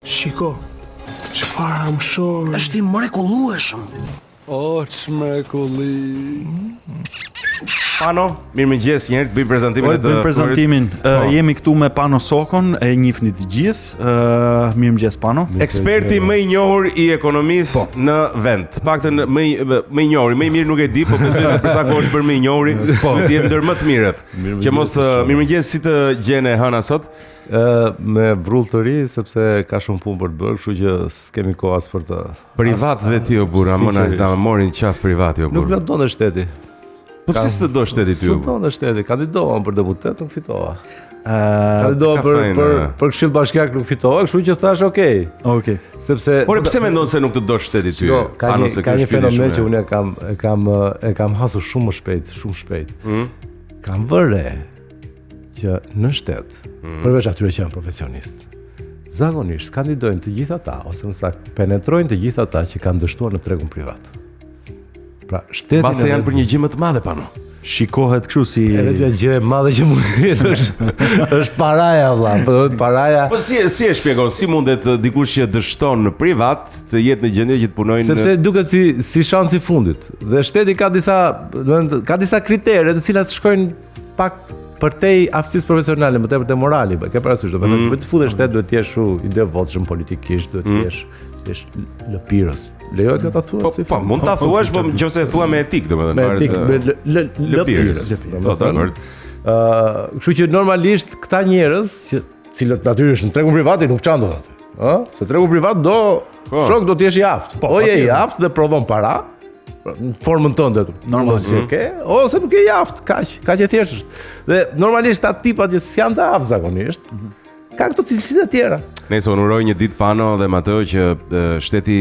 Shiko, çfarë amshor. Është i mrekullueshëm. O, çmrekulli. Pano, mirëmëngjes, njëherë bëjmë prezantimin e të prezantimin. Jemi këtu me Pano Sokon, e njihni të gjithë. Mirëmëngjes Pano. Eksperti më i njohur i ekonomisë në vend. Paktën më i njohur, më i mirë nuk e di, po besoj se për sa kohë është bërë më i njohuri, po jetë ndër më të mirët. Që mos mirëmëngjes, si të gjene Hana sot? Me brull të ri, sepse ka shumë punë për të bërë, kështu që s'kemi kohë as për të... Privat dhe ti o burra, më na morin qaf privat o burra. Nuk në do në shteti. Po pse s'të do shteti ty? S'të do në shteti, kandidova për deputet, nuk fitova. Kandidova për këshill bashkiak, nuk fitova, kështu që thash okej. Sepse... Por pse mendon se nuk të do shteti ty? Jo, ka një fenomen që unë e kam hasur shumë shpejt. Kam vëre që në shtet, përveç atyre që janë profesionistë, zakonisht kandidojnë të gjithë ata, ose më saktë penetrojnë të gjithë ata që kanë dështuar në tregun privat. Pra, shteti Pase janë për një gjë më të madhe Pano. Shikohet kështu si... Edhe gjë e madhe që mund të jetë është paraja, vëlla, paraja. Po si e shpjegon, si mundet dikush që dështon në privat të jetë në gjendje që të punojnë sepse duket si shansi i fundit. Dhe shteti ka disa kritere të cilat shkojnë pak përtej aftësisë profesionale, më tepër te morali, ke parasysh, do të thotë, për të futur shtet duhet të jesh i devotshëm politikisht, duhet të jesh lëpirës. Lejohet kjo ta thuash? Po, mund ta thuash, po nëse e thua me etik, domethënë. Me etik, me lëpirës. Kështu që normalisht këta njerëz, cilët natyrisht në tregun privat nuk çan dot aty. Se tregu privat do shok do të jesh i aftë. Po je i aftë dhe prodhon para. Në formën tënde normalisht ose nuk e jaft, kaq e thjeshtë është. Dhe normalisht ata tipat që s'janë të aftë zakonisht, kanë këto cilësitë të tjera. Nëse unë uroj një ditë Pano dhe Mateo që shteti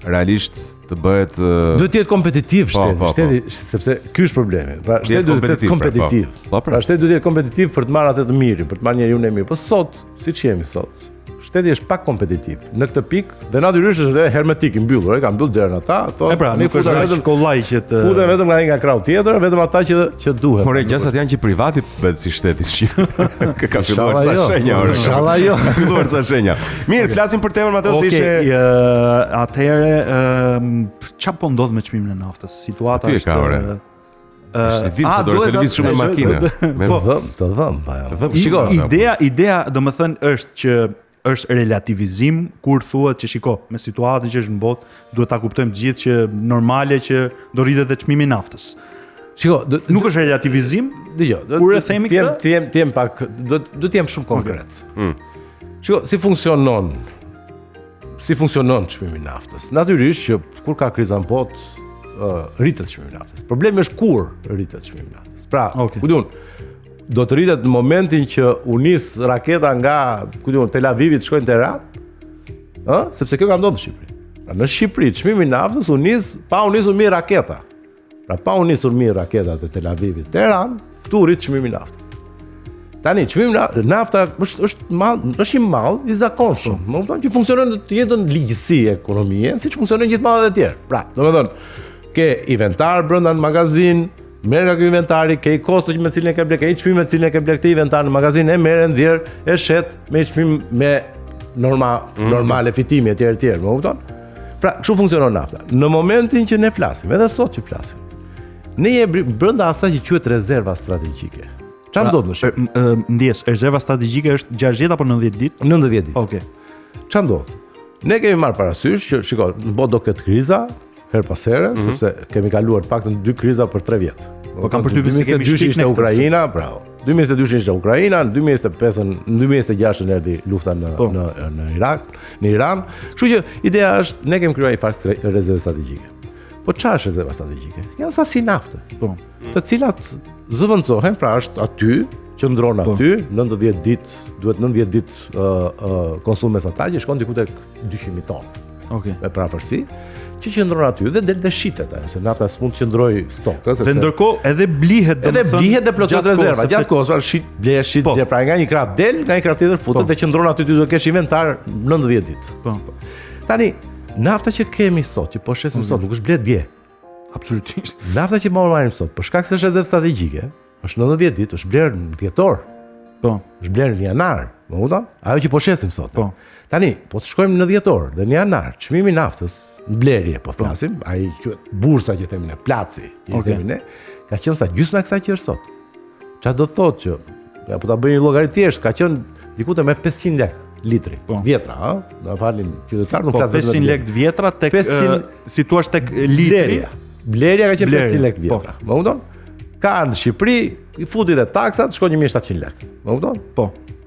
realisht të bëhet duhet të jetë kompetitiv shteti, sepse ky është problemi. Pra shteti duhet të jetë kompetitiv. Pra shteti duhet të jetë kompetitiv për të marrë atë të mirë, për të marrë njeriu e mirë. Po sot, siç jemi sot, shteti është pak kompetitiv në këtë pikë dhe natyrisht është edhe hermetik i mbyllur, ka mbyll derën ata, thonë. Pra, nuk është vetëm kollaj që të futen vetëm nga krau tjetër, vetëm ata që duhet. Por gjasat janë që privati bëhet si shteti. Ka filluar sa shenja. Inshallah jo. Ka filluar sa shenja. Mirë, flasim për temën Mateo se ishte atëherë çfarë po ndodh me çmimin e naftës? Situata është është dim se do të lëviz shumë me makina. Të dhëm. Ideja domethënë është që është relativizim kur thuhet që shiko, me situatën që është në botë, duhet ta kuptojmë të gjithë që normale që do rritet edhe çmimi i naftës. Shiko, nuk është relativizim? Dgjoj, kur e themi këtë? Të jem pak, do të jem shumë konkret. Shiko, si funksionon çmimi i naftës? Natyrisht që kur ka kriza në botë, rritet çmimi i naftës. Problemi është kur rritet çmimi i naftës. Pra, ku diun, do të rritet në momentin që u nis raketa nga, Tel Avivit shkojnë në Tiranë, sepse kjo ka ndodhur në Shqipëri. Pra në Shqipëri çmimi i naftës u nisur mirë raketa. Pra pa u nisur mirë raketat e Tel Avivit në Tiranë, këtu rrit çmimi i naftës. Tani çmimi i nafta është i mall i zakonshëm. Do të thonë që funksionon të jetën ligjësi ekonomie, siç funksionojnë gjithë mallet e tjerë. Pra, domethënë, ke inventar brenda në magazin, merr nga ky inventari, ke i kosto që me cilin e ke bler, ke i çmim me cilin e ke bler këtë inventar në magazin, e merr, e nxjerr, e shet me çmim me normale fitimi etj, më kupton? Pra, kështu funksionon nafta. Në momentin që ne flasim, edhe sot që flasim, ne jemi brenda asaj që quhet rezerva strategjike. Çfarë ndodh në Shqipëri? Ndjes, rezerva strategjike është 60 apo 90 ditë? 90 ditë. Okej. Çfarë ndodh? Ne kemi marrë parasysh që shiko, në botë do ketë kriza her pas here, sepse kemi kaluar paktën 2 kriza për 3 vjet. Po kam përshtypjen se kemi ishte Ukraina, bravo. 2022 ishte Ukraina, në 2026 erdhi lufta në Irak, në Iran. Kështu që ideja është ne kemi krijuar një farë rezervë strategjike. Po çfarë është rezerva strategjike? Janë sasi nafte. Po. Të cilat zëvendësohen, pra është aty, qëndron aty, 90 ditë, duhet 90 ditë konsum mesatar që shkon diku tek 200.000 tonë. Okej. Me parafërsi që qëndron aty dhe del dhe shitet ajo, se nafta s'mund të qëndroj stok, Dhe ndërkohë edhe blihet dhe plotësohet rezerva gjatë kohës, pra shit, pra nga një krah del, nga një krah tjetër futet dhe qëndron aty, ty do kesh inventar 90 ditë. Po. Tani, nafta që kemi sot, që po shesim sot, nuk është bler dje. Absolutisht. Nafta që marrim sot, për shkak se është rezervë strategjike, është 90 ditë, është bler në dhjetor. Po. Është bler në janar. Më kupton? Ajo që po shesim sot. Po. Tani, po të shkojmë në dhjetor dhe në janar, çmimi i naftës, në blerje po flasim, ai quhet bursa që themi ne, placi, që themi ne, ka qenë sa gjysma e kësaj që është sot. Çfarë do të thotë që ja po ta bëj një llogari thjesht, ka qenë diku te me 500 lekë litri. Vjetra, ha? Na falin qytetar, nuk flas vetëm 500 lekë vjetra tek si thua tek litri. Blerja ka qenë 500 lekë vjetra. Më kupton? Ka ardhur në Shqipëri, i futi dhe taksat, shkon 1700 lekë. Më kupton?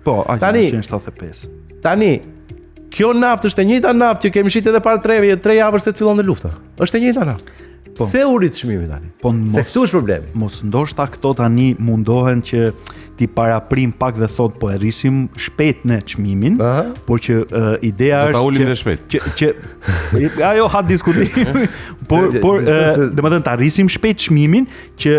Po, tani 175. Tani kjo naftë është e njëjta naftë që kemi shitë edhe para 3 javësh se të fillon të lufta. Është e njëjta naftë. Pse u rit çmimi tani? Se këtu është problemi. Mos ndoshta këto tani mundohen që ti paraprim pak dhe thot po e rrisim shpejt në çmimin, por që ideja është ta ulim dhe shpejt. Që ajo ha diskutim. por domethënë ta rrisim shpejt çmimin që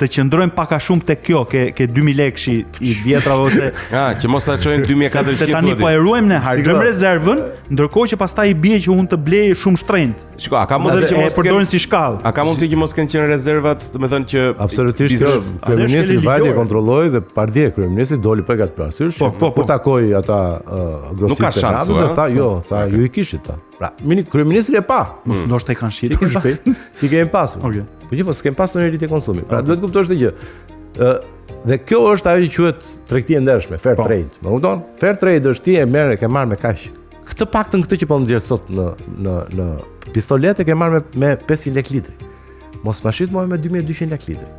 të qëndrojmë pak a shumë tek kjo, ke 2000 lekësh i vjetrave ose që mos ta çojnë 2400. Se tani po e ruajmë ne harxhojmë rezervën, ndërkohë që pastaj i bie që unë të blej shumë shtrenjtë. Shiko, a ka mundësi që mos përdorin si shkallë? A ka mundësi që mos kenë qenë rezervat, domethënë që absolutisht kryeministri Vali e kontrolloi dhe pardje kryeministri doli pa gat parasysh. Po takoi ata grosistë e radhës, tha tha ju i kishit ta. Pra, kryeministri e pa. Mos ndoshta i kanë shitur shpejt. Si kemi pasur. Okej. Po që mos kemi pasur në rritje konsumi. Pra duhet kuptosh këtë gjë. Dhe kjo është ajo që quhet tregti e ndershme, fair trade. Më kupton? Fair trade është ti e merr e ke marr me kaq. Këtë paktën këtë që po nxjerr sot në pistolet e ke marr me 500 lekë litri. Mos ma shit më me 2200 lekë litri.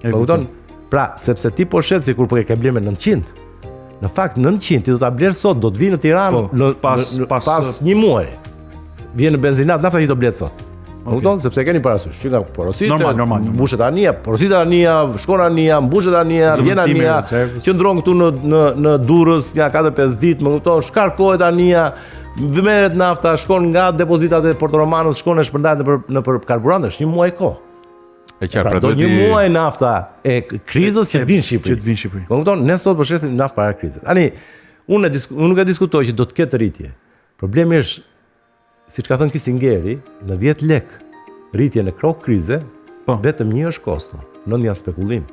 Më kupton? Pra, sepse ti po shet sikur po e ke bler me 900. Në fakt 900 ti do ta bler sot, do të vinë në Tiranë pas një muaji. Vjen në benzinat, nafta që do blet sot. Më kupton? Sepse keni parasysh, që nga porositë, normal. Mbushet ania, porositë ania, shkon ania, mbushet ania, vjen ania, qëndron këtu në Durrës ja 4-5 ditë, më kupton? Shkarkohet ania, merret nafta, shkon nga depozitat e Porto Romanos, shkon e shpërndahet në për karburant, është një muaj kohë. E qartë, pra do një muaj nafta e krizës që të vinë Shqipëri. Më kupton? Ne sot po shesim naftë para krizës. Tani, unë nuk e diskutoj që do të ketë rritje. Problemi është, siç ka thënë Kisingeri, në 10 lekë rritje në krah krize, vetëm një është kosto, nënt janë spekullim.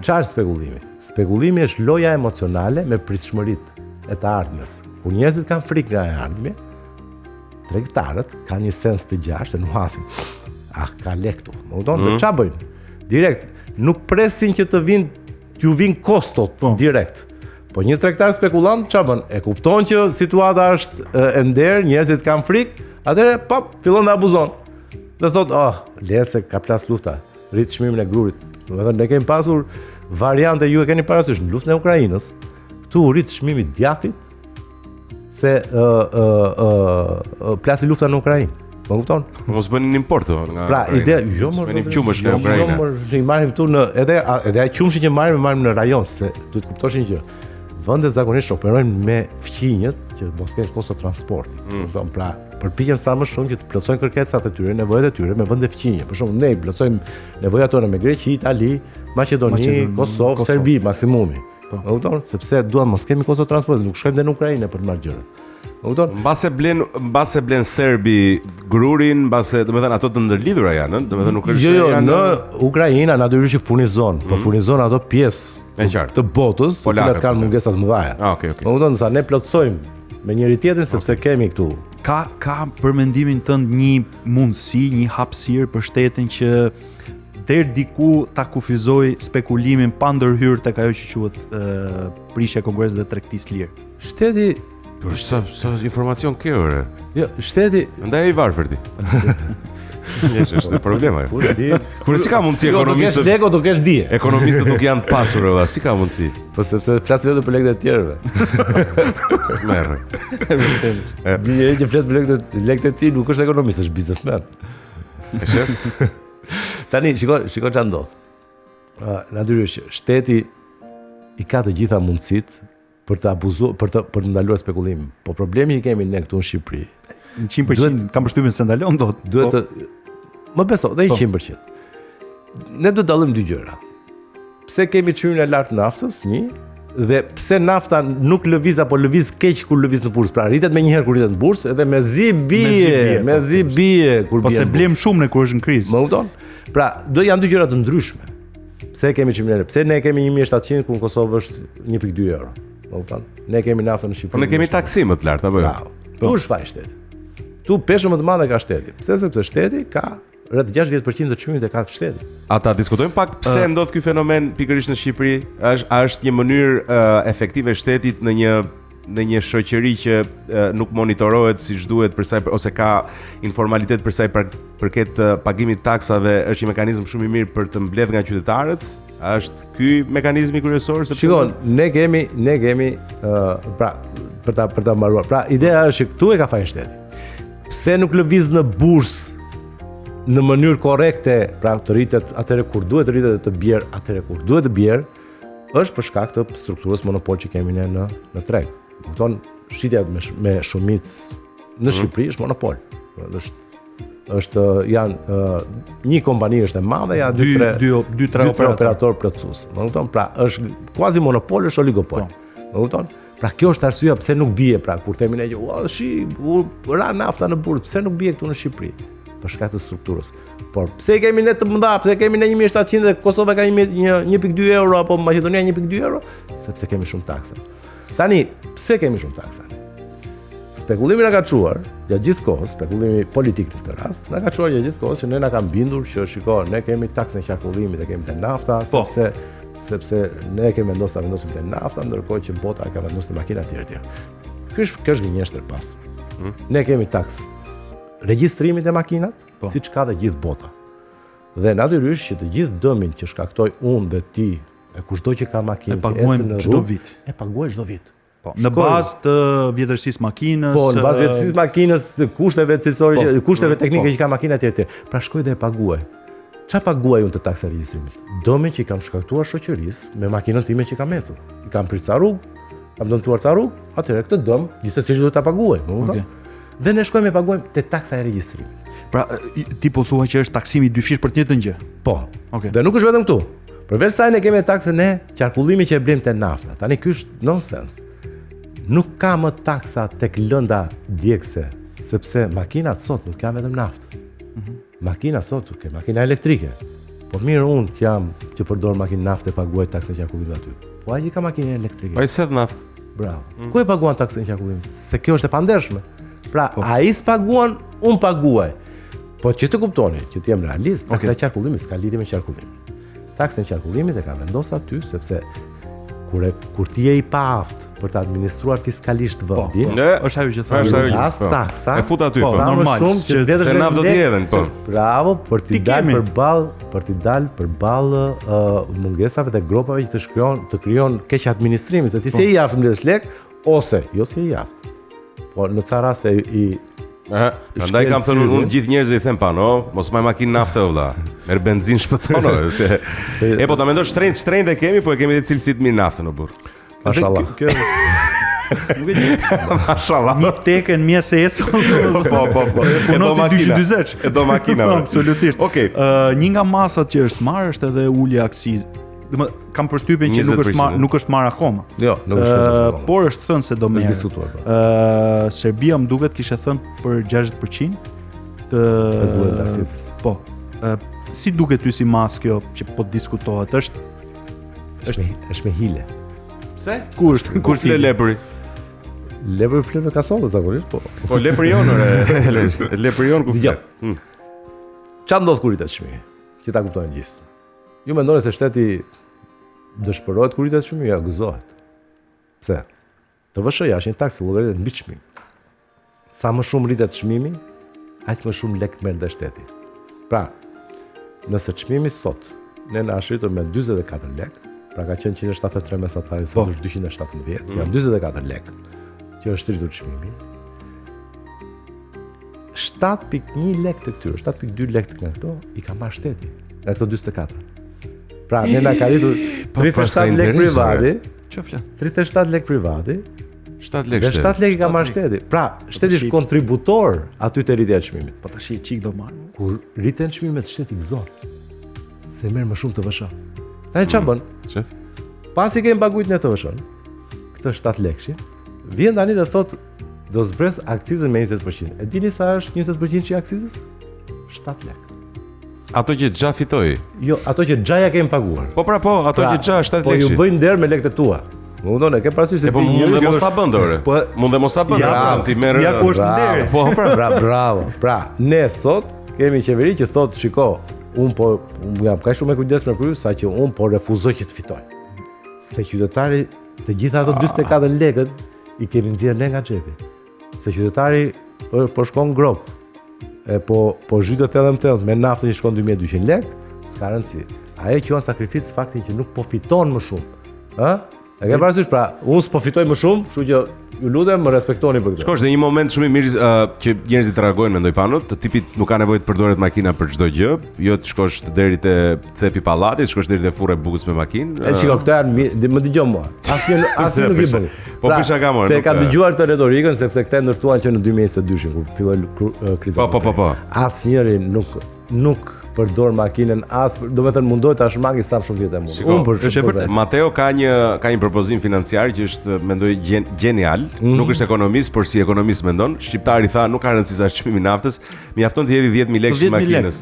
Çfarë spekulimi? Spekulimi është loja emocionale me pritshmëritë e të ardhmes. Kur njerëzit kanë frikë nga e ardhmja, tregtarët kanë një sens të gjashtë, nuhasin. Ka lek këtu. Më kupton? Dhe çfarë bëjnë? Direkt, nuk presin që t'ju vinë kostot direkt. Po një tregtar spekulant çfarë bën? E kupton që situata është e nder, njerëzit kanë frikë, atëherë fillon të abuzon. Dhe thot, lese ka plas lufta, rrit çmimin e grurit. Domethënë ne kemi pasur variante, ju e keni parasysh në luftën e Ukrainës, këtu rrit çmimi i djathtit se plasi lufta në Ukrainë. Më kupton? Mos bënin import nga. Pra, ide, bënim qumësh nga Ukraina. Ne marrim këtu në edhe ai qumshi që marrim në rajon, se duhet kuptoshin që vendet zakonisht operojnë me fqinjet që mos kenë kosto transporti. Kupton? Pra, përpiqen sa më shumë që të plotësojnë kërkesat e tyre, nevojat e tyre me vende fqinje. Për shembull, ne plotësojmë nevojat tona me Greqi, Itali, Maqedoni, Kosovë, Serbi maksimumi. Më kupton? Sepse duam mos kemi kosto transporti, nuk shkojmë në Ukrainë për të marrë gjërat. Mbase blen serbi grurin, domethënë ato të ndërlidhura janë, domethënë nuk është janë në Ukraina natyrisht furnizon, po furnizon ato pjesë të botës, të cilat kanë mungesa të mëdha. Okej. Domethënë sa ne plotsojmë me njëri tjetrin sepse kemi këtu. Ka për mendimin tënd një mundësi, një hapësirë për shtetin që deri diku ta kufizoj spekulimin pa ndërhyrë tek ajo që quhet prishja e Kongresit dhe tregtisë lirë. Shteti sa informacion ke ore? Jo, shteti ndaj i varfër ti. Është problema. Kur si ka mundësi ekonomistët? Leko do kesh dije. Ekonomistët nuk janë të pasur, si ka mundësi? Po sepse flas vetëm për lekët e tjerëve. Merr. Bie që flet për lekët e tij nuk është ekonomist, është biznesmen. E shef? Tani shiko çfarë ndodh. Natyrisht shteti i ka të gjitha mundësitë për të abuzuar, për të ndaluar spekullimin. Po problemi që kemi ne këtu në Shqipëri, 100% kam përshtypjen se ndalon dot. Duhet të më beso, dhe 100%. Ne do të dallojmë dy gjëra. Pse kemi çmimin e lartë naftës, një, dhe pse nafta nuk lëviz apo lëviz keq kur lëviz në bursë. Pra rritet më një herë kur rritet në bursë, edhe mezi bie kur bie. Po se blem shumë ne kur është në krizë. Më kupton? Pra, janë dy gjëra të ndryshme. Pse kemi çmimin e lartë? Pse ne kemi 1700 ku në Kosovë është 1.2 euro? më kupton? Ne kemi naftën në Shqipëri. Po ne kemi taksi më të lartë apo jo? Bravo. Tu është faj shteti. Tu peshën më të madhe ka shteti. Pse? Sepse shteti ka rreth 60% të çmimit e ka shteti. Ata diskutojmë pak pse ndodh ky fenomen pikërisht në Shqipëri? A është një mënyrë efektive e shtetit në një shoqëri që nuk monitorohet siç duhet ose ka informalitet për sa i përket pagimit taksave, është një mekanizëm shumë i mirë për të mbledhur nga qytetarët? A është ky mekanizmi kryesor sepse Shikon, ne kemi pra për ta mbaruar. Pra ideja është që këtu e ka fajin shteti. Pse nuk lëviz në bursë në mënyrë korrekte, pra të rritet atëre kur duhet të rritet të bjerë, atëre kur duhet të bjerë, është për shkak të strukturës monopol që kemi ne në treg. Kupton, shitja me shumicë në Shqipëri është monopol. Janë një kompani është e madhe, ja 2-3 operator plotësues. Më kupton? Pra është quasi monopol, është oligopol. Më kupton? Pra kjo është arsyeja pse nuk bie, pra kur themi ne që ra nafta në bursë, pse nuk bie këtu në Shqipëri? Për shkak të strukturës. Por pse kemi ne të mëdha, pse kemi ne 1700 dhe Kosova ka 1.2 euro apo Maqedonia 1.2 euro? Sepse kemi shumë taksa. Tani, pse kemi shumë taksa? Spekullimi na ka çuar gjatë gjithë kohës, spekulimi politik në këtë rast, na ka çuar gjatë gjithë kohës që ne na kanë bindur që shiko, ne kemi taksën e qarkullimit, e kemi te nafta, sepse ne kemi vendosim te nafta, ndërkohë që bota ka vendosur te makina të tjera. Ky është gënjeshtër pas. Ne kemi taks regjistrimit e makinat, siç ka dhe gjithë bota. Dhe natyrisht që të gjithë dëmin që shkaktoj unë dhe ti e kushdo që ka makinë e paguajmë çdo vit. E paguaj çdo vit. Po, në bazë të vjetërsisë makinës. Po, në bazë vjetërsisë makinës, kushteve cilësore, kushteve teknike që ka makina etj. Pra shkoj dhe e paguaj. Çfarë paguaj unë të taksa regjistrimit? Dëmin që i kam shkaktuar shoqërisë me makinën time që kam ecur. I kam prit ca rrugë, kam dëmtuar ca rrugë, atëherë këtë dëm gjithsesi duhet ta paguaj, më kupton? Dhe ne shkojmë e paguajmë te taksa e regjistrimit. Pra, ti po thua që është taksimi dyfish për të njëjtën gjë. Po. Dhe nuk është vetëm këtu. Përveç saj ne kemi taksën e qarkullimit që e blejmë te nafta. Tani ky është nonsens. Nuk ka më taksa tek lënda djegëse, sepse makinat sot nuk kanë vetëm naftë. Makinat sot nuk kanë makina elektrike. Po mirë unë që përdor makinë nafte paguaj taksën e qarkullimit aty. Po ai që ka makinë elektrike. Po ai sedh naftë. Bravo. Ku e paguan taksën e qarkullimit? Se kjo është e pandershme. Pra, ai s'paguan, unë paguaj. Po që të kuptoni, që të jem realist, taksa e qarkullimit s'ka lidhje me qarkullimin. Taksën e qarkullimit e ka vendosur aty sepse kur ti je i paaft për të administruar fiskalisht vendin, është ajo që thonë. As taksa. E fut aty, normal që se naftë do të jeren, po. Bravo, për t'i dalë përballë mungesave dhe gropave që të krijon keq administrimi, se ti si je i aftë mbledhësh lek ose jo si je i aftë. Po në ca raste prandaj kam thënë unë gjithë njerëzit i them pa, no, mos maj makinë nafte vëlla. Merr benzinë shpëton. E po ta mendosh shtrenjtë e kemi, po e kemi të cilësitë mirë naftën në burr. Mashallah. Nuk e di. Mashallah. Një tekën Mercedes. Po. E do makina. E do makina. Absolutisht. Okej. Një nga masat që është marrë është edhe ulja aksizë. Kam përshtypjen që nuk është marrë akoma. Jo, nuk është akoma. Por është thënë se do merr. Diskutuar. Serbia më duket kishte thënë për 60% të zëvendjes të aksizës. Po. Si duket ty si mas kjo që po diskutohet? Është me hile. Pse? Ku është? Ku fle lepëri? Lepëri flet me kasollë zakonisht, po. Po lepëri jon, lepëri jon ku flet. Çfarë ndodh kur rritet çmimi? Që ta kuptojnë gjithë. Ju mendoni se shteti dëshpërohet kur rritet çmimi? Ja, gëzohet. Pse? TVSH-ja është një taksë llogaritet mbi çmim. Sa më shumë rritet çmimi, aq më shumë lek merr dhe shteti. Pra, nëse çmimi sot ne na është rritur me 44 lek, pra ka qenë 173 mesatari, sot është 217, janë 44 lek që është rritur çmimi. 7.1 lek të këtyre, 7.2 lek të këto i ka marrë shteti nga këto 44. Pra, ne na ka rritur 37 lek privati. Ço flet? 37 lek privati. 7 lek. Dhe 7 lek i ka marrë shteti. Pra, shteti është kontributor aty te rritja e çmimit. Po tash çik do marr. Kur rriten çmimet shteti gëzon. Se merr më shumë TVSH. Tani çfarë bën? Çef. Pasi kemi paguajtur ne TVSH-n, këtë 7 lekshi, vjen tani dhe thotë do zbres akcizën me 20%. E dini sa është 20% i akcizës? 7 lek. Ato që xha fitoi. Jo, ato që xhaja kemi paguar. Po, ato që xha 7 lekë. Po ju bëjnë nder me lekët e tua. Më kupton, e ke parasysh se Po mund dhe mos ta bën dorë. Po Mund dhe mos ta bën. Ti merr. ja ku është nderi. Po bravo. Pra, ne sot kemi qeveri që thotë, shiko, unë jam kaq shumë e kujdesshëm për ju sa që unë po refuzoj që të fitoj. Se qytetari të gjitha ato 44 lekët i kemi nxjerrë ne nga xhepi. Se qytetari po shkon grop. Po zhytet edhe me naftën që shkon 2200 lekë, s'ka rëndësi. Ajo quhen sakrificë faktin që nuk po fiton më shumë. Ë? E ke parasysh, pra, unë s'po fitoj më shumë, kështu që ju lutem më respektoni për këtë. Shkosh në një moment shumë i mirë që njerëzit reagojnë mendoj panot, të tipit nuk ka nevojë të përdoret makina për çdo gjë, jo të shkosh deri te cepi pallatit, shkosh deri te furra e bukës me makinë. Shiko, këto janë më dëgjoj mua. Asnjë nuk i bën. Po pisha ka morë. Se ka dëgjuar këtë retorikën sepse këta ndërtuan që në 2022 kur filloi kriza. Po. Asnjëri nuk përdor makinën domethënë mundohet ta shmangi sa më shumë vjet e mund. Është vërtet. Mateo ka një propozim financiar që është mendoj genial, nuk është ekonomist, por si ekonomist mendon. Shqiptari tha nuk ka rëndësi sa çmimi i naftës, mjafton të jevi 10.000 lekë makinës.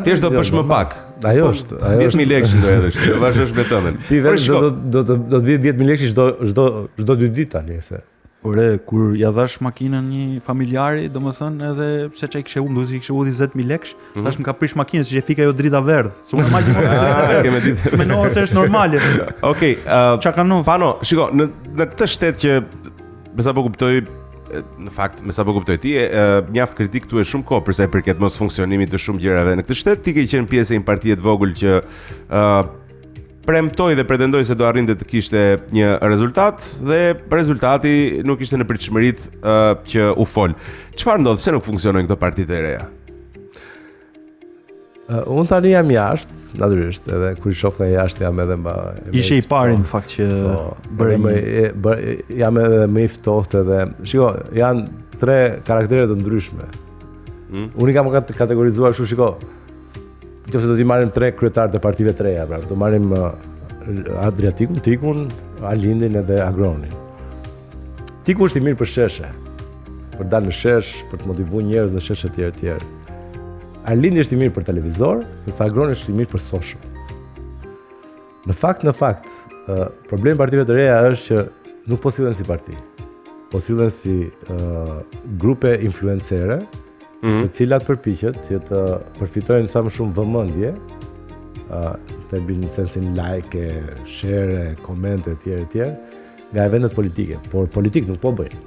Thjesht do bësh më pak. Ajo është 10.000 lekë do edhe, do vazhdosh me tëndën. Ti vetë do të vi 10.000 lekë çdo 2 ditë tani se. Ore, kur ja dhash makinën një familjari, domethënë edhe pse çai kishte humbur, i kishte humbur 20.000 lekë, tash më ka prish makinën se fika ajo drita verdh. S'u normal që kemë ditë. Mendoj se është normale. Okej, çka kanë? Pano, shiko, në këtë shtet që me sa po kuptoj, në fakt me sa po kuptoj ti, mjaft kritik këtu e shumë kohë për sa i përket mos funksionimit të shumë gjërave. Në këtë shtet ti ke qenë pjesë e një partie të vogël që premtoi dhe pretendoi se do arrinte të kishte një rezultat dhe rezultati nuk ishte në pritshmëritë që u fol. Çfarë ndodh? Pse nuk funksionojnë këto partitë e reja? Unë tani jam jashtë, natyrisht, edhe kur i shoh nga jashtë jam edhe Ishe i pari në fakt që jam edhe më i ftohtë edhe. Shiko, janë 3 karaktere të ndryshme. Unë i kam kategorizuar kështu, shiko. Nëse do t'i marrim 3 kryetarë të partive të reja, pra, do marrim Adriatikun, Tikun, Alindin edhe Agronin. Tiku është i mirë për sheshe, për dalë në shesh, për të motivuar njerëz në sheshe të tjerë. Alindi është i mirë për televizor, ndërsa Agroni është i mirë për social. Në fakt, problemi i partive të reja është që nuk po sillen si parti. Po sillen si grupe influencere, të cilat përpiqet që të përfitojnë sa më shumë vëmendje, të bëjnë në sensin like, share, komente etj. Nga eventet politike, por politik nuk po bëjnë.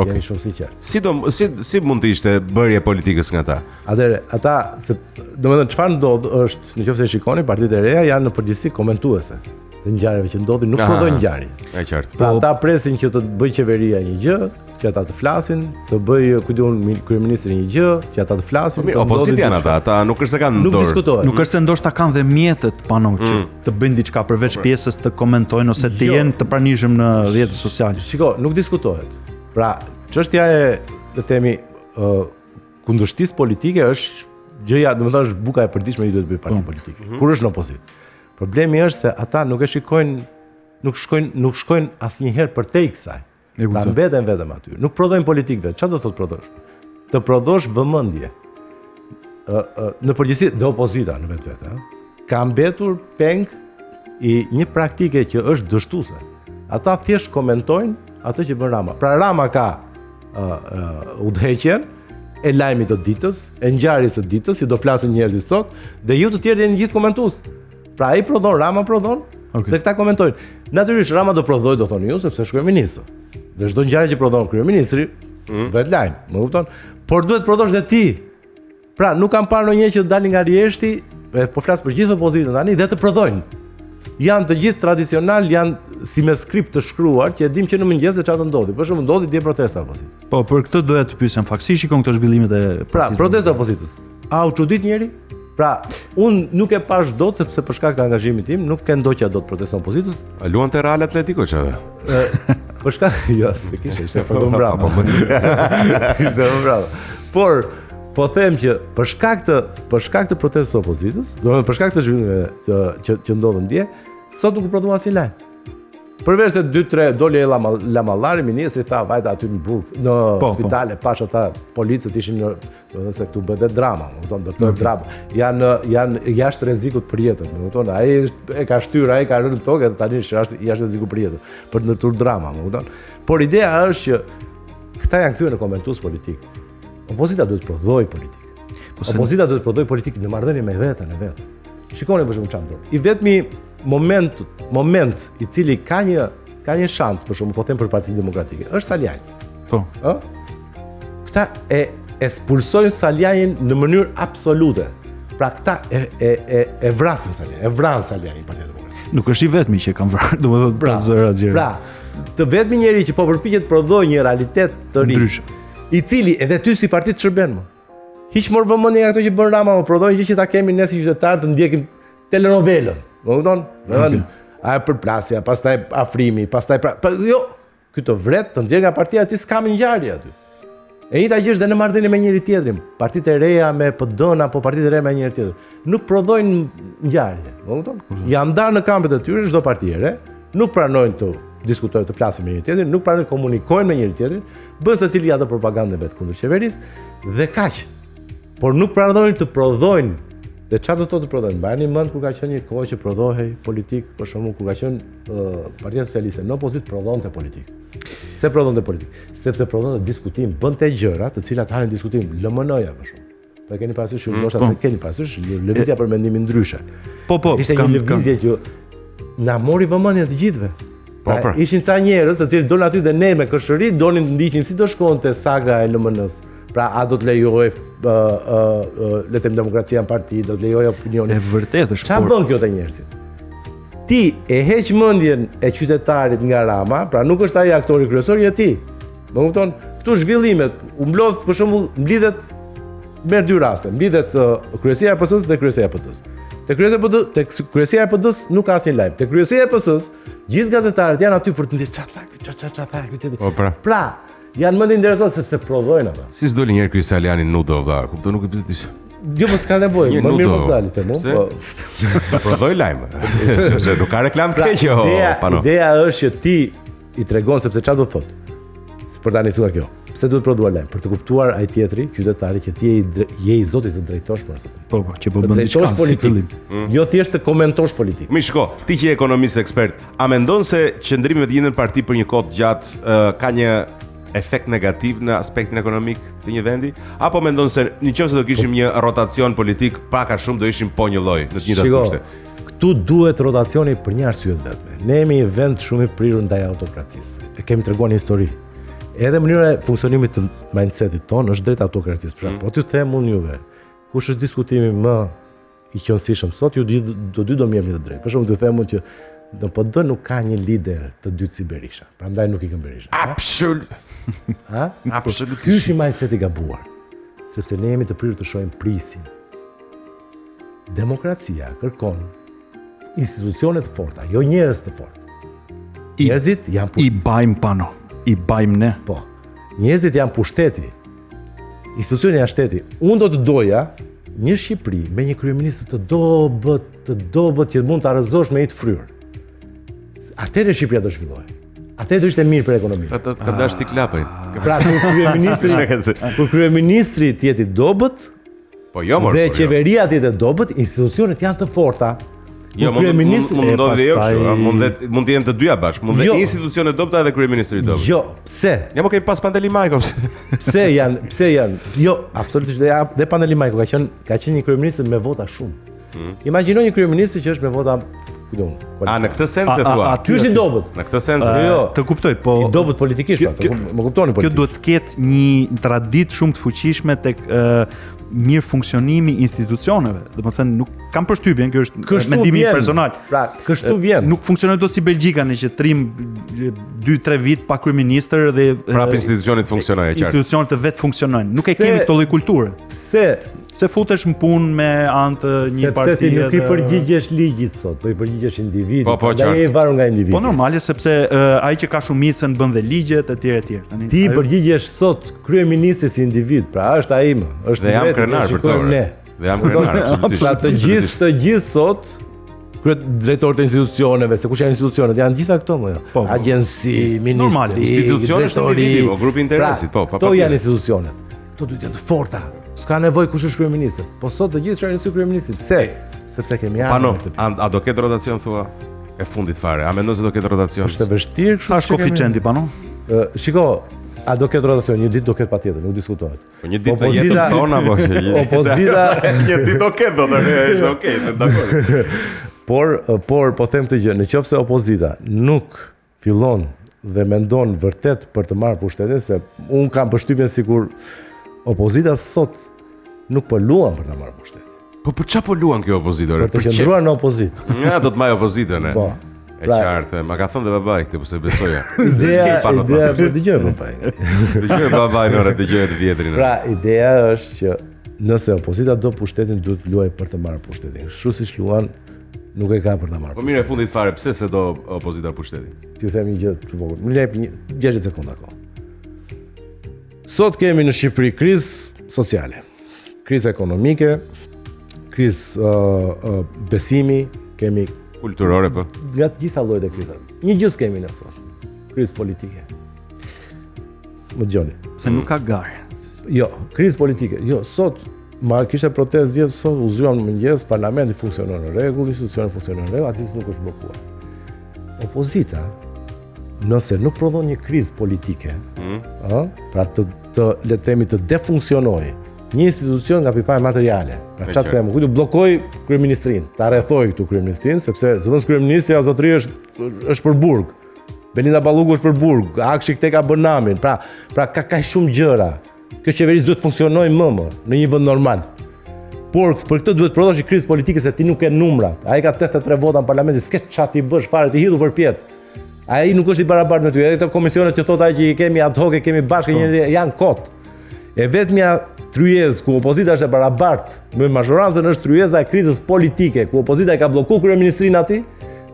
Jeni shumë sinqert. Si mund të ishte bërje politikës nga ata? Atëherë, ata domethënë çfarë ndodh është, nëse e shikoni, partitë e reja janë në përgjithësi komentuese të ngjarjeve që ndodhin, nuk prodhojnë ngjarje. Është qartë. Pra ata presin që të bëjë qeveria një gjë, që ata të flasin, të bëjë kryeministri një gjë, që ata të flasin. Opozita janë ata nuk është se kanë dorë. Nuk diskutohet. Nuk është se ndoshta kanë dhe mjetet pano që të bëjnë diçka përveç pjesës të komentojnë ose të jenë të pranishëm në rrjetet sociale. Shiko, nuk diskutohet. Pra, çështja e themi kundërshtisë politike është gjëja, domethënë është buka e përditshme që duhet të bëjë parti politike. Kur është në opozitë. Problemi është se ata nuk e shikojnë, nuk shkojnë asnjëherë përtej kësaj. Pra mbeten vetëm aty. Nuk prodhojnë politikë vetë. Çfarë do thotë prodhosh? Të prodhosh vëmendje. Në përgjithësi dhe opozita në vetvete, ka mbetur peng i një praktike që është dështuese. Ata thjesht komentojnë atë që bën Rama. Pra Rama ka udhëheqjen e lajmit të ditës, e ngjarjes së ditës, si do flasin njerëzit sot, dhe ju të tjerë jeni gjithë komentues. Pra ai prodhon, Rama prodhon, dhe këta komentojnë. Natyrisht Rama do prodhoj, do thoni ju, sepse është kryeminist. Dhe çdo ngjarje që prodhon kryeministri, vetë lajm, më kupton? Por duhet prodhosh dhe ti. Pra, nuk kam parë ndonjë që dalin nga rjeshti, po flas për gjithë opozitën tani dhe të prodhojnë. Janë të gjithë tradicional, janë si me skript të shkruar, që e dim që në mëngjes se çfarë ndodhi. Për shembull, ndodhi dje protesta opozitës. Po, për këtë doja të pyesem fakt, si shikon këto zhvillimet e pra, protesta opozitës. A u çudit njëri? Pra, unë nuk e pash dot sepse për shkak të angazhimit tim nuk e ndoqja dot protestën opozitës. Luan te Real Atletico çave. Për shkak ishte për bravo. Ishte për bravo. Por po them që për shkak të protestës së opozitës, domethënë për shkak të zhvillimeve që ndodhen dje, sot nuk u prodhua asnjë lajm. Përveç se 2-3 doli Lamallari, ministri tha vajta aty në burg, në spitale, pash ata policët ishin në, do të thënë se këtu bëhet drama, më kupton, ndërtohet drama. Janë jashtë rrezikut për jetën, më kupton. Ai e ka shtyr, ai ka rënë në tokë, tani është jashtë rrezikut për jetën, për të ndërtuar drama, më kupton. Por ideja është që këta janë kthyer në komentues politik. Opozita duhet të prodhojë politik. Opozita duhet të prodhojë politik në marrëdhënie me veten e vet. Shikoni për shembull çfarë ndodh. I vetmi moment i cili ka një shans për shembull po them për Partinë Demokratike, është Saljani. Po. Ë? Këta e expulsojnë Saljanin në mënyrë absolute. Pra këta e vrasin Saljanin, e vran Saljanin Partinë Demokratike. Nuk është i vetmi që kanë vrarë, domethënë pra zëra gjëra. Pra, të vetmi njeri që po përpiqet të prodhojë një realitet të ri, i cili edhe ty si parti të shërben më. Hiq mor vëmendje nga ato që bën Rama, më prodhojnë gjë që ta kemi ne si qytetarë të ndjekim telenovelën. Më kupton? A përplasja, pastaj afrimi, pastaj jo, ky të vret të nxjerr nga partia ti s'ka më ngjarje aty. E njëjta gjë është edhe në marrëdhënie me njëri tjetrin. Partitë e reja me PD-n apo partitë e reja me njëri tjetër. Nuk prodhojnë ngjarje, më kupton? Janë ndarë në kampet e tyre çdo parti e re, nuk pranojnë të diskutojnë të flasin me njëri tjetrin, nuk pranojnë të komunikojnë me njëri tjetrin, bën secili ato propagandën vet kundër qeverisë dhe kaq. Por nuk pranojnë të prodhojnë. Dhe çfarë do të thotë të prodhojnë? Mbajeni mend kur ka qenë një kohë që prodhohej politik, për shembull kur ka qenë Partia Socialiste në opozitë prodhonte politik. Pse prodhonte politik? Sepse prodhonte diskutim, bënte gjëra të cilat hanin diskutim, LMN-ja për shembull. Po e keni parasysh, ndoshta se keni parasysh lëvizja për mendimin ndryshe. Po, ishte një lëvizje që na mori vëmendjen të gjithëve. Pra, ishin ca njerëz, të cilët dolën aty dhe ne me këshëri donin të ndiqnim si do shkonte saga e LMN-s. Pra, a do të lejojë le të them demokracia në parti, do të lejojë opinionin. E vërtetë është. Çfarë bën kjo te njerëzit? Ti e heq mendjen e qytetarit nga Rama, pra nuk është ai aktori kryesor, je ti. Më kupton? Këtu zhvillimet, u mblodh për shembull, mblidhet merr dy raste, mblidhet kryesia e PS-s dhe kryesia e PD-s. Te kryesia e PD-s nuk ka asnjë lajm. Te kryesia e PS-s, gjithë gazetarët janë aty për të nxjerrë çfarë tha ky tjetër. Pra, janë më të interesuar sepse prodhojnë ata. Si s'doli një herë ky Saljani nudo, valla, kupton, nuk e di. Jo, mos ka nevojë, më mirë mos dali te mu. Po prodhoj lajm. Nuk ka reklam të keq, pano. Ideja është që ti i tregon sepse çfarë do të thotë. Për ta nisur kjo. Pse duhet prodhuar lajm? Për të kuptuar ai tjetri, qytetari, që ti je i zotit të drejtosh për sot. Po, që po bën diçka si fillim. Jo thjesht të komentosh politik. Mi shko, ti që je ekonomist ekspert, a mendon se qëndrimi të njëjtën parti për një kohë të gjatë ka një efekt negativ në aspektin ekonomik të një vendi, apo mendon se nëse do kishim një rotacion politik pak a shumë do ishim po një lloj në të njëjtat kushte? Këtu duhet rotacioni për një arsye të vetme. Ne jemi një vend shumë i prirur ndaj autokracisë. E kemi treguar në histori. Edhe mënyra e funksionimit të mindsetit ton është drejt autokracisë. Pra, po t'ju them unë juve, kush është diskutimi më i qëndrueshëm sot, ju dy do më jepni të drejtë. Për shembull, t'ju them unë që në PD nuk ka një lider të dytë si Berisha. Prandaj nuk i këm Berisha. Absolutisht. Ky është një mindset i gabuar. Sepse ne jemi të prirur të shohim prisin. Demokracia kërkon institucione të forta, jo njerëz të fortë. Njerëzit janë i bajmë pano. I bajmë ne. Po. Njerëzit janë pushteti. Institucioni janë shteti. Unë do të doja një Shqipëri me një kryeminist të dobët që mund ta arrëzosh me një të fryrë. Atëherë Shqipëria do zhvillohet. Atëherë do ishte mirë për ekonominë. Ata ka dash ti klapaj. Pra kur kryeministri të jetë i dobët, po jo më. Dhe qeveria të jetë e dobët, institucionet janë të forta. Jo, mund të jenë të dyja bashkë, mund të institucione dobta edhe kryeministri i dobët. Jo, pse? Ja mo kemi pas Pandeli Majko. Pse janë? Jo, absolutisht dhe Pandeli Majko ka qenë një kryeminist me vota shumë. Imagjino një kryeminist që është me vota në këtë sens e thua. Aty është i dobët. Në këtë sens. Jo, të kuptoj, po i dobët politikisht, më kuptoni politik. Kjo duhet të ketë një traditë shumë të fuqishme tek mirë funksionimi institucioneve. Domethënë nuk kam përshtypjen, kjo është mendimi personal. Pra, kështu vjen. Nuk funksionon dot si Belgjika në që trim 2-3 vit pa kryeministër dhe prapë institucionet funksionojnë qartë. Institucionet vetë funksionojnë. Nuk e kemi këtë lloj kulture. Pse? Se futesh në punë me anë të një partie. Sepse ti nuk i përgjigjesh ligjit sot, po i përgjigjesh individit. Po, ndaj je varur nga individi. Po normale, sepse ai që ka shumicën bën dhe ligjet etj etj. Ti i përgjigjesh sot kryeministit si individ, pra është ai më, është dhe jam krenar për to. Ne. Dhe jam krenar absolutisht. Pra të gjithë sot drejtorët e institucioneve, se kush janë institucionet, janë gjitha këto më. Po. Agjenci, Normal, ministri, institucione është një drejtori. po, grupi interesit, po, pa Këto patjetër. janë institucionet. Këto duhet të jenë të forta. S'ka nevojë kush është kryeminist. Po sot të gjithë janë si kryeministit. Pse? Sepse kemi Pano, ardhur. a do ketë rotacion thua? E fundit fare. A mendon se do ketë rotacion? Është e vështirë kështu. Sa është koeficienti pano? Shiko, a do ketë rotacion, një ditë do ketë patjetër, nuk diskutohet. Po një ditë të jetën tonë apo Opozita një ditë do ketë, do të është okay, dakor. por po them këtë gjë, nëse opozita nuk fillon dhe mendon vërtet për të marrë pushtetin, se un kam përshtypjen sikur opozita sot nuk po luan për të marrë pushtetin. Po për çfarë po luan kjo opozitor? Për të qëndruar në opozitë. Ja, do të marrë opozitën, e. Po. E qartë, ma ka thënë dhe babai këtë, po se besoja. Ideja po dëgjoj po pa. Dëgjoj babai në orë dëgjoj të vjetrin. Pra, ideja është që nëse opozita do pushtetin, duhet luaj për të marrë pushtetin. Kështu siç luan, nuk e ka për ta marrë. Po mirë, e fundit fare, pse se do opozita pushtetin? Ti u them një gjë të vogël. Më jep 60 sekonda kohë. Sot kemi në Shqipëri krizë sociale, krizë ekonomike, krizë besimi, kemi Kulturore, po. nga të gjitha llojet e krizave. Një gjë kemi ne sot. Krizë politike. Më dëgjoni. Se nuk ka garë. Jo, krizë politike. Jo, sot ma kishte protestë djetë, sot u zgjuam në mëngjes, parlamenti funksionon në rregull, institucionet funksionon në rregull, asnjë nuk është bllokuar. Opozita, nëse nuk prodhon një krizë politike, pra të le të themi të defunksionojë një institucion nga pikpamje materiale. Pra çfarë them, ku do bllokoj kryeministrinë, ta rrethoj këtu kryeministrinë, sepse zëvendës kryeministri apo zotëri është për burg. Belinda Balluku është për burg, Akshi këtej ka bën namin. Pra ka shumë gjëra. Kjo qeveri duhet të funksionojë më në një vend normal. Por për këtë duhet prodhosh një krizë politike se ti nuk ke numrat. Ai ka 83 vota në parlament, s'ke çfarë ti bësh fare, ti hidhu për pjet. Ai nuk është i barabartë me ty. Edhe këto komisionet që thotë ai që i kemi ad hoc, e kemi bashkë janë kot. E vetmja tryezë ku opozita është e barabartë me mazhorancën është tryeza e krizës politike, ku opozita e ka bllokuar kryeministrinë aty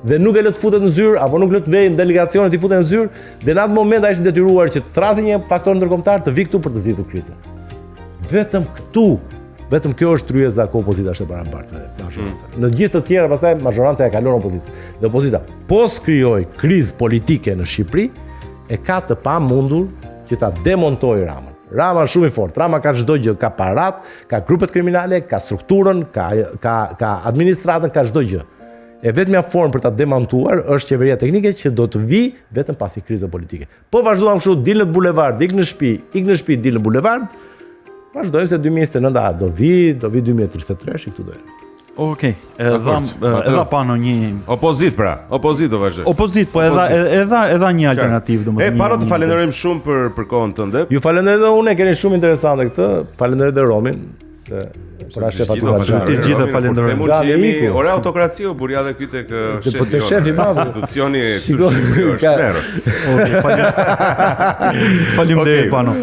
dhe nuk e lë të futet në zyrë apo nuk lë të vejë në delegacionet i futen në zyrë, dhe në atë moment ai është detyruar që të thrasë një faktor ndërkombëtar të vi këtu për të zgjidhur krizën. Vetëm kjo është tryeza ku opozita është e barabartë me mazhorancën. Në gjithë të tjera pastaj mazhoranca e kalon opozitën. Dhe opozita pos krijoi krizë politike në Shqipëri e ka të pamundur që ta demontojë Ramën. Rama është shumë i fortë. Rama ka çdo gjë, ka parat, ka grupet kriminale, ka strukturën, ka administratën, ka çdo gjë. E vetmja formë për ta demontuar është qeveria teknike që do të vi vetëm pasi krizës politike. Po vazhduam kështu, dil në bulevard, ik në shtëpi, dil në bulevard. Vazhdojmë se 2029 do vi 2033 këtu do jetë. Okej, edha pano një Opozit do vazhdoj. opozit, po edha një alternativë, domethënë. Pano të falenderojmë shumë për kohën tënde. Ju falenderoj edhe unë, keni shumë interesante këtë. Falenderoj edhe Romin se pra shefatura Të gjithë falenderoj. Mund që jemi ore autokraci u burja dhe ky tek shefi. Po tek shefi i madh. Institucioni është merr. Faleminderit pano.